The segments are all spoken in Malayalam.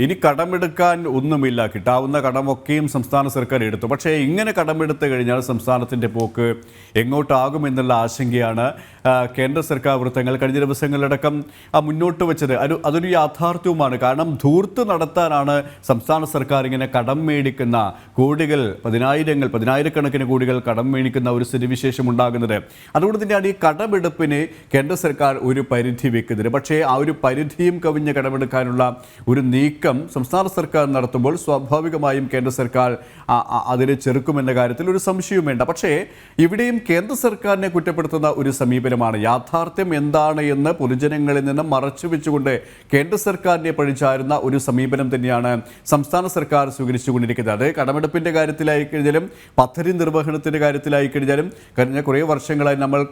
ഇനി കടമെടുക്കാൻ ഒന്നുമില്ല, കിട്ടാവുന്ന കടമൊക്കെയും സംസ്ഥാന സർക്കാർ എടുത്തു. പക്ഷേ ഇങ്ങനെ കടമെടുത്ത് കഴിഞ്ഞാൽ സംസ്ഥാനത്തിൻ്റെ പോക്ക് എങ്ങോട്ടാകുമെന്നുള്ള ആശങ്കയാണ് കേന്ദ്ര സർക്കാർ വൃത്തങ്ങൾ കഴിഞ്ഞ ദിവസങ്ങളിലടക്കം മുന്നോട്ട് വെച്ചത്. അതൊരു യാഥാർത്ഥ്യവുമാണ്. കാരണം ധൂർത്ത് നടത്താനാണ് സംസ്ഥാന സർക്കാർ ഇങ്ങനെ കടം മേടിക്കുന്ന കോടികൾ, പതിനായിരക്കണക്കിന് കോടികൾ കടം മേടിക്കുന്ന ഒരു സ്ഥിതിവിശേഷം ഉണ്ടാകുന്നത്. അതുകൊണ്ട് തന്നെയാണ് ഈ കടമെടുപ്പിന് കേന്ദ്ര സർക്കാർ ഒരു പരിധി വെക്കുന്നത്. പക്ഷേ ആ ഒരു പരിധിയും കവിഞ്ഞ് കടമെടുക്കാനുള്ള ഒരു നീക്കം സംസ്ഥാന സർക്കാർ നടത്തുമ്പോൾ സ്വാഭാവികമായും കേന്ദ്ര സർക്കാർ അതിനെ ചെറുക്കുമെന്ന കാര്യത്തിൽ ഒരു സംശയവും വേണ്ട. പക്ഷേ ഇവിടെയും കേന്ദ്ര സർക്കാരിനെ കുറ്റപ്പെടുത്തുന്ന ഒരു സമീപനമാണ്. യാഥാർത്ഥ്യം എന്താണ് എന്ന് പൊതുജനങ്ങളിൽ നിന്ന് മറച്ചു വെച്ചുകൊണ്ട് കേന്ദ്ര സർക്കാരിനെ പഴിച്ചാരുന്ന ഒരു സമീപനം തന്നെയാണ് സംസ്ഥാന സർക്കാർ സ്വീകരിച്ചുകൊണ്ടിരിക്കുന്നത്. അത് കടമെടുപ്പിൻ്റെ കാര്യത്തിലായി കഴിഞ്ഞാലും പദ്ധതി നിർവഹണത്തിൻ്റെ കാര്യത്തിലായി കഴിഞ്ഞാലും കഴിഞ്ഞ കുറേ വർഷങ്ങളായി നമ്മൾ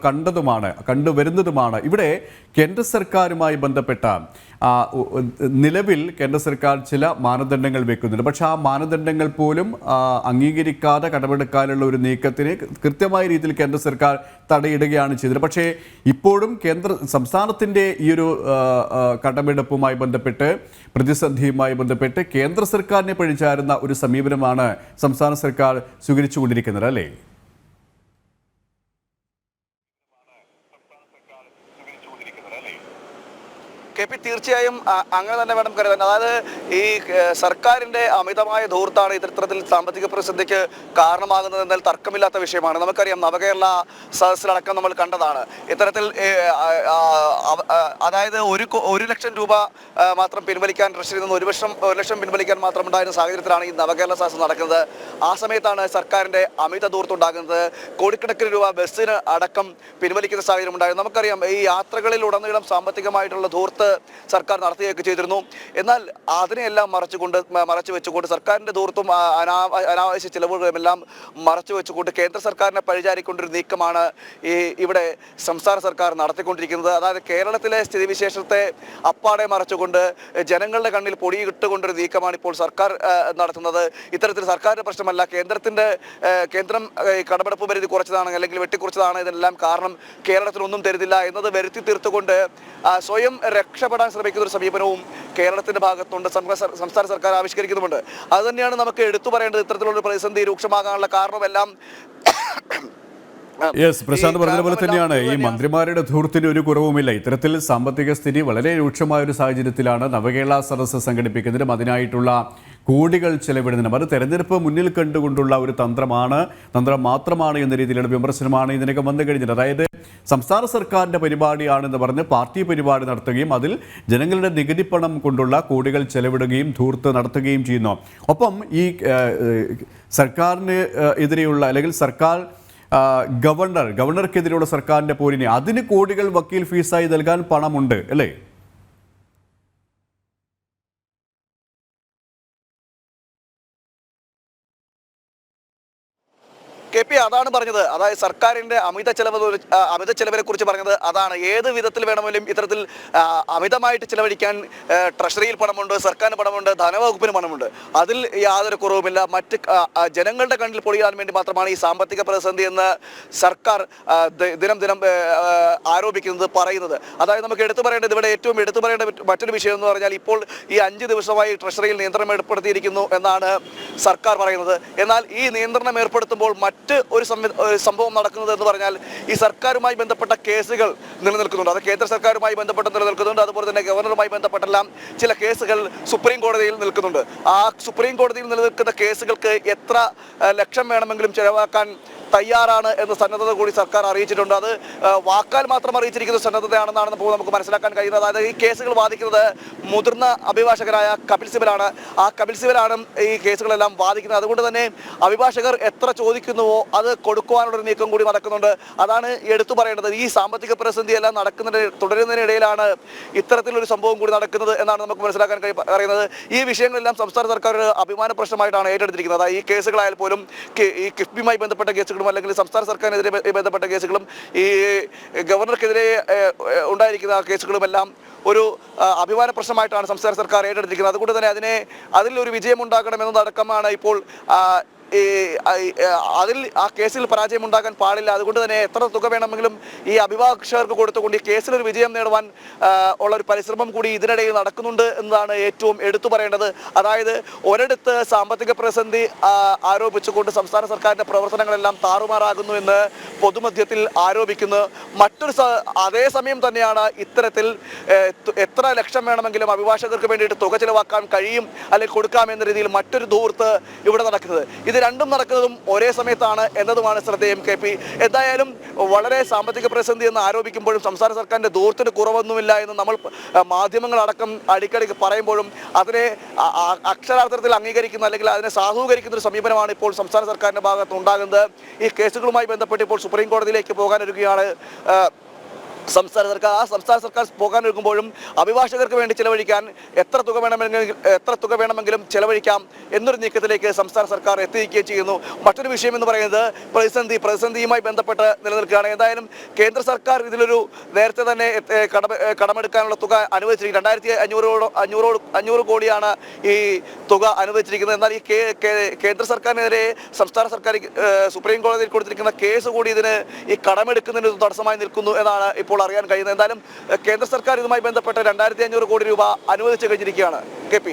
കണ്ടുവരുന്നതുമാണ്. ഇവിടെ കേന്ദ്ര സർക്കാരുമായി ബന്ധപ്പെട്ട നിലവിൽ കേന്ദ്ര സർക്കാർ ചില മാനദണ്ഡങ്ങൾ വെക്കുന്നുണ്ട്. പക്ഷേ ആ മാനദണ്ഡങ്ങൾ പോലും അംഗീകരിക്കാതെ കടമെടുക്കാനുള്ള ഒരു നീക്കത്തിന് കൃത്യമായ രീതിയിൽ കേന്ദ്ര സർക്കാർ തടയിടുകയാണ് ചെയ്തത്. പക്ഷേ ഇപ്പോഴും സംസ്ഥാനത്തിൻ്റെ ഈ ഒരു കടമെടുപ്പുമായി ബന്ധപ്പെട്ട്, പ്രതിസന്ധിയുമായി ബന്ധപ്പെട്ട് കേന്ദ്ര സർക്കാരിനെ പഴിച്ചാരുന്ന ഒരു സമീപനമാണ് സംസ്ഥാന സർക്കാർ സ്വീകരിച്ചുകൊണ്ടിരിക്കുന്നത്, അല്ലേ? KP തീർച്ചയായും അങ്ങനെ തന്നെ വേണം കരുതാൻ. അതായത് ഈ സർക്കാരിന്റെ അമിതമായ ധൂർത്താണ് ഇത്തരത്തിൽ സാമ്പത്തിക പ്രതിസന്ധിക്ക് കാരണമാകുന്നതെന്നാൽ തർക്കമില്ലാത്ത വിഷയമാണ്. നമുക്കറിയാം, നവകേരള സദസ്സിലടക്കം നമ്മൾ കണ്ടതാണ് ഇത്തരത്തിൽ. അതായത് 1 ലക്ഷം രൂപ മാത്രം പിൻവലിക്കാൻ, ട്രഷറിയിൽ നിന്ന് 1 ലക്ഷം പിൻവലിക്കാൻ മാത്രം ഉണ്ടായിരുന്ന സാഹചര്യത്തിലാണ് ഈ നവകേരള സദസ്സ് നടക്കുന്നത്. ആ സമയത്താണ് സർക്കാരിന്റെ അമിത ധൂർത്തുണ്ടാകുന്നത്. കോടിക്കണക്കിന് രൂപ ബസ്സിന് അടക്കം പിൻവലിക്കുന്ന സാഹചര്യം ഉണ്ടായിരുന്നു. നമുക്കറിയാം, ഈ യാത്രകളിൽ ഉടനീളം സാമ്പത്തികമായിട്ടുള്ള ധൂർത്ത് സർക്കാർ നടത്തുകയൊക്കെ ചെയ്തിരുന്നു. എന്നാൽ അതിനെയെല്ലാം മറച്ചു വെച്ചുകൊണ്ട് സർക്കാരിന്റെ ധൂർത്തും അനാവശ്യ ചിലവുകളുമെല്ലാം മറച്ചു വെച്ചുകൊണ്ട് കേന്ദ്ര സർക്കാരിനെ പഴിചാരിക്കൊണ്ടൊരു നീക്കമാണ് ഇവിടെ സംസ്ഥാന സർക്കാർ നടത്തിക്കൊണ്ടിരിക്കുന്നത്. അതായത് കേരളത്തിലെ സ്ഥിതിവിശേഷത്തെ അപ്പാടെ മറച്ചുകൊണ്ട് ജനങ്ങളുടെ കണ്ണിൽ പൊടിയിട്ടുകൊണ്ടൊരു നീക്കമാണ് ഇപ്പോൾ സർക്കാർ നടത്തുന്നത്. ഇത്തരത്തിൽ സർക്കാരിന്റെ പ്രശ്നമല്ല, കേന്ദ്രം കടമെടുപ്പ് പരിധി കുറച്ചതാണ് അല്ലെങ്കിൽ വെട്ടിക്കുറച്ചതാണ് ഇതെല്ലാം കാരണം, കേരളത്തിനൊന്നും തരുന്നില്ല എന്നത് വരുത്തി തീർത്തുകൊണ്ട് സ്വയം രക്ഷപ്പെടാൻ ശ്രമിക്കുന്ന ഒരു സമീപനവും കേരളത്തിന്റെ ഭാഗത്തുണ്ട്, സംസ്ഥാന സർക്കാർ ആവിഷ്കരിക്കുന്നുമുണ്ട്. അത് തന്നെയാണ് നമുക്ക് എടുത്തു പറയേണ്ടത്. ഇത്തരത്തിലുള്ള പ്രതിസന്ധി രൂക്ഷമാകാനുള്ള കാരണമെല്ലാം പ്രശാന്ത് പറഞ്ഞതുപോലെ തന്നെയാണ്. ഈ മന്ത്രിമാരുടെ ധൂർത്തിന് ഒരു കുറവുമില്ല. ഇത്തരത്തിൽ സാമ്പത്തിക സ്ഥിതി വളരെ രൂക്ഷമായ ഒരു സാഹചര്യത്തിലാണ് നവകേരള സദസ്സ് സംഘടിപ്പിക്കുന്നതിനും അതിനായിട്ടുള്ള കോടികൾ ചെലവിടുന്നതിനും. അത് തെരഞ്ഞെടുപ്പ് മുന്നിൽ കണ്ടുകൊണ്ടുള്ള ഒരു തന്ത്രം മാത്രമാണ് എന്ന രീതിയിലുള്ള വിമർശനമാണ് ഇതിനകം വന്നു കഴിഞ്ഞത്. അതായത് സംസ്ഥാന സർക്കാരിൻ്റെ പരിപാടിയാണെന്ന് പറഞ്ഞ് പാർട്ടി പരിപാടി നടത്തുകയും അതിൽ ജനങ്ങളുടെ നികുതി പണം കൊണ്ടുള്ള കോടികൾ ചെലവിടുകയും ധൂർത്ത് നടത്തുകയും ചെയ്യുന്നു. ഒപ്പം ഈ സർക്കാരിന് എതിരെയുള്ള അല്ലെങ്കിൽ ഗവർണർക്കെതിരെയുള്ള സർക്കാരിൻ്റെ പോരിനെ അതിന് കോടികൾ വക്കീൽ ഫീസായി നൽകാൻ പണമുണ്ട്, അല്ലേ? KP അതാണ് പറഞ്ഞത്. അതായത് സർക്കാരിന്റെ അമിത ചെലവിനെ കുറിച്ച് പറഞ്ഞത് അതാണ്. ഏത് വിധത്തിൽ വേണമെങ്കിലും ഇത്തരത്തിൽ അമിതമായിട്ട് ചിലവഴിക്കാൻ ട്രഷറിയിൽ പണമുണ്ട്, സർക്കാരിന് പണമുണ്ട്, ധനവകുപ്പിന് പണമുണ്ട്. അതിൽ യാതൊരു കുറവുമില്ല. മറ്റ് ജനങ്ങളുടെ കണ്ണിൽ പൊളിയാൻ വേണ്ടി മാത്രമാണ് ഈ സാമ്പത്തിക പ്രതിസന്ധി എന്ന് സർക്കാർ ദിനം പറയുന്നത്. അതായത് നമുക്ക് ഏറ്റവും എടുത്തു പറയേണ്ട മറ്റൊരു വിഷയം എന്ന് പറഞ്ഞാൽ, ഇപ്പോൾ ഈ 5 ദിവസമായി ട്രഷറിയിൽ നിയന്ത്രണം ഏർപ്പെടുത്തിയിരിക്കുന്നു എന്നാണ് സർക്കാർ പറയുന്നത്. എന്നാൽ ഈ നിയന്ത്രണം ഏർപ്പെടുത്തുമ്പോൾ ഒരു സംഭവം നടക്കുന്നത് എന്ന് പറഞ്ഞാൽ, ഈ സർക്കാരുമായി ബന്ധപ്പെട്ട കേസുകൾ നിലനിൽക്കുന്നുണ്ട്. അത് കേന്ദ്ര സർക്കാരുമായി ബന്ധപ്പെട്ട് നിലനിൽക്കുന്നുണ്ട്. അതുപോലെ തന്നെ ഗവർണറുമായി ബന്ധപ്പെട്ടെല്ലാം ചില കേസുകൾ സുപ്രീം കോടതിയിൽ നിൽക്കുന്നുണ്ട്. ആ സുപ്രീം കോടതിയിൽ നിലനിൽക്കുന്ന കേസുകൾക്ക് എത്ര ലക്ഷം വേണമെങ്കിലും ചെലവാക്കാൻ തയ്യാറാണ് എന്ന സന്നദ്ധത കൂടി സർക്കാർ അറിയിച്ചിട്ടുണ്ട്. അത് വാക്കാൽ മാത്രം അറിയിച്ചിരിക്കുന്ന സന്നദ്ധതയാണെന്നാണ് നമുക്ക് മനസ്സിലാക്കാൻ കഴിയുന്നത്. അതായത് ഈ കേസുകൾ വാദിക്കുന്നത് മുതിർന്ന അഭിഭാഷകരായ കപിൽ സിബലാണ്. ആ കപിൽ സിബലാണ് ഈ കേസുകളെല്ലാം വാദിക്കുന്നത്. അതുകൊണ്ട് തന്നെ അഭിഭാഷകർ എത്ര ചോദിക്കുന്നുവോ അത് കൊടുക്കുവാനുള്ളൊരു നീക്കം കൂടി നടക്കുന്നുണ്ട്. അതാണ് എടുത്തു പറയേണ്ടത്. ഈ സാമ്പത്തിക പ്രതിസന്ധി എല്ലാം തുടരുന്നതിനിടയിലാണ് ഇത്തരത്തിലൊരു സംഭവം കൂടി നടക്കുന്നത് എന്നാണ് നമുക്ക് മനസ്സിലാക്കാൻ പറയുന്നത്. ഈ വിഷയങ്ങളെല്ലാം സംസ്ഥാന സർക്കാർ ഒരു അഭിമാന പ്രശ്നമായിട്ടാണ് ഏറ്റെടുത്തിരിക്കുന്നത്. ഈ കേസുകളായാൽ പോലും ഈ കിഫ്ബിയുമായി ബന്ധപ്പെട്ട കേസുകൾ അല്ലെങ്കിൽ സംസ്ഥാന സർക്കാരിനെതിരെ ബന്ധപ്പെട്ട കേസുകളും ഈ ഗവർണർക്കെതിരെ ഉണ്ടായിരിക്കുന്ന കേസുകളുമെല്ലാം ഒരു അഭിമാന പ്രശ്നമായിട്ടാണ് സംസ്ഥാന സർക്കാർ ഏറ്റെടുത്തിരിക്കുന്നത്. അതുകൊണ്ട് തന്നെ അതിലൊരു വിജയം ഉണ്ടാകണമെന്നതടക്കമാണ് ഇപ്പോൾ ഈ അതിൽ ആ കേസിൽ പരാജയമുണ്ടാകാൻ പാടില്ല. അതുകൊണ്ട് തന്നെ എത്ര തുക വേണമെങ്കിലും ഈ അഭിഭാഷകർക്ക് കൊടുത്തുകൊണ്ട് ഈ കേസിലൊരു വിജയം നേടുവാൻ ഉള്ള ഒരു പരിശ്രമം കൂടി ഇതിനിടയിൽ നടക്കുന്നുണ്ട് എന്നതാണ് ഏറ്റവും എടുത്തു പറയേണ്ടത്. അതായത് ഒരിടത്ത് സാമ്പത്തിക പ്രതിസന്ധി ആരോപിച്ചുകൊണ്ട് സംസ്ഥാന സർക്കാരിൻ്റെ പ്രവർത്തനങ്ങളെല്ലാം താറുമാറാകുന്നു എന്ന് പൊതുമധ്യത്തിൽ ആരോപിക്കുന്നു. അതേസമയം തന്നെയാണ് ഇത്തരത്തിൽ എത്ര ലക്ഷം വേണമെങ്കിലും അഭിഭാഷകർക്ക് വേണ്ടിയിട്ട് തുക ചിലവാക്കാൻ കഴിയും അല്ലെങ്കിൽ കൊടുക്കാം എന്ന രീതിയിൽ മറ്റൊരു ധൂർത്ത് ഇവിടെ നടക്കുന്നത്. ഇത് രണ്ടും നടക്കുന്നതും ഒരേ സമയത്താണ് എന്നതുമാണ് ശ്രദ്ധേയം. KP എന്തായാലും വളരെ സാമ്പത്തിക പ്രതിസന്ധി എന്ന് ആരോപിക്കുമ്പോഴും സംസ്ഥാന സർക്കാരിൻ്റെ ധൂർത്തിന് കുറവൊന്നുമില്ല എന്ന് നമ്മൾ മാധ്യമങ്ങളടക്കം അടിക്കടി പറയുമ്പോഴും അതിനെ അക്ഷരാർത്ഥത്തിൽ അംഗീകരിക്കുന്ന അല്ലെങ്കിൽ അതിനെ സാധൂകരിക്കുന്ന ഒരു സമീപനമാണ് ഇപ്പോൾ സംസ്ഥാന സർക്കാരിൻ്റെ ഭാഗത്ത് ഉണ്ടാകുന്നത്. ഈ കേസുകളുമായി ബന്ധപ്പെട്ട് ഇപ്പോൾ സുപ്രീം കോടതിയിലേക്ക് പോകാനൊരുങ്ങുകയാണ് സംസ്ഥാന സർക്കാർ പോകാനൊരുങ്ങുമ്പോഴും അഭിഭാഷകർക്ക് വേണ്ടി ചിലവഴിക്കാൻ എത്ര തുക വേണമെങ്കിലും ചിലവഴിക്കാം എന്നൊരു നീക്കത്തിലേക്ക് സംസ്ഥാന സർക്കാർ എത്തിയിരിക്കുകയും ചെയ്യുന്നു. മറ്റൊരു വിഷയം എന്ന് പറയുന്നത് പ്രതിസന്ധിയുമായി ബന്ധപ്പെട്ട് നിലനിൽക്കുകയാണ്. എന്തായാലും കേന്ദ്ര സർക്കാർ ഇതിലൊരു നേരത്തെ തന്നെ കടമെടുക്കാനുള്ള തുക അനുവദിച്ചിരിക്കുന്നത് 2500 കോടിയാണ് ഈ തുക അനുവദിച്ചിരിക്കുന്നത്. എന്നാൽ ഈ കേന്ദ്ര സർക്കാരിനെതിരെ സംസ്ഥാന സർക്കാർ സുപ്രീം കോടതിയിൽ കൊടുത്തിരിക്കുന്ന കേസ് കൂടി ഇതിന് ഈ കടമെടുക്കുന്നതിന് തടസ്സമായി നിൽക്കുന്നു എന്നാണ് ഇപ്പോൾ അറിയാൻ കഴിയുന്നത്. എന്തായാലും കേന്ദ്ര സർക്കാർ ഇതുമായി ബന്ധപ്പെട്ട് 2500 കോടി രൂപ അനുവദിച്ചു കഴിഞ്ഞിരിക്കുകയാണ്. KP